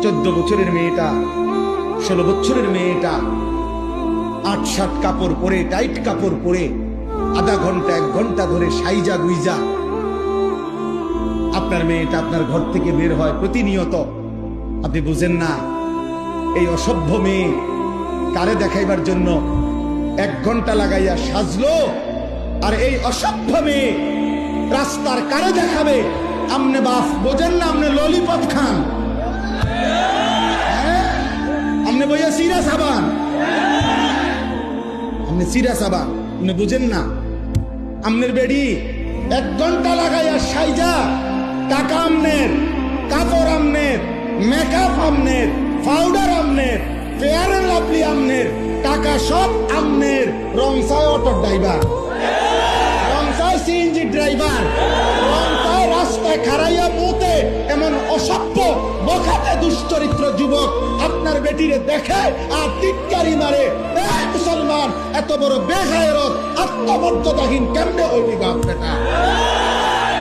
14 বছরের মেয়েটা, 16 বছরের মেয়েটা 8-7 কাপড় পরে, টাইট কাপড় পরে আধা ঘন্টা 1 ঘন্টা ধরে সাইজা গুইজা আপনার মেয়েটা আপনার ঘর থেকে বের হয় প্রতিনিয়ত। আপনি বুঝেন না এই অসভ্য মেয়ে কারে দেখাইবার জন্য 1 ঘন্টা লাগাইয়া সাজলো, আর এই অসভ্য মেয়ে রাস্তার কারে দেখাবে? আমনে বাপ বোঝেন না? আমনে ললিপপ খান, আমনে বইয়া সিরা সাবান, আমনে সিরা সাবান, আপনি বুঝেন না? আমনের বেডি 1 ঘন্টা লাগাইয়া সাইজা, টাকা আমনের, কাপড় আমনের, মেকআপ আমনের, পাউডার আমনের, ফেয়ার এন্ড লাভলি আমনের, টাকা সব আমনের, রংসায় অটো ড্রাইভার, রংসায় সিএনজি ড্রাইভার, রংসায় রাস্তায় খারাইয়া মুতে এমন অসভ্য বখাটে দুশ্চরিত্র যুবক আপনার বেটিরে দেখে আর টিটকারি মারে। এই মুসলমান এত বড় বেগায়রত আত্মমর্যাদাহীন কেমনে হইবি বাপ বেটা?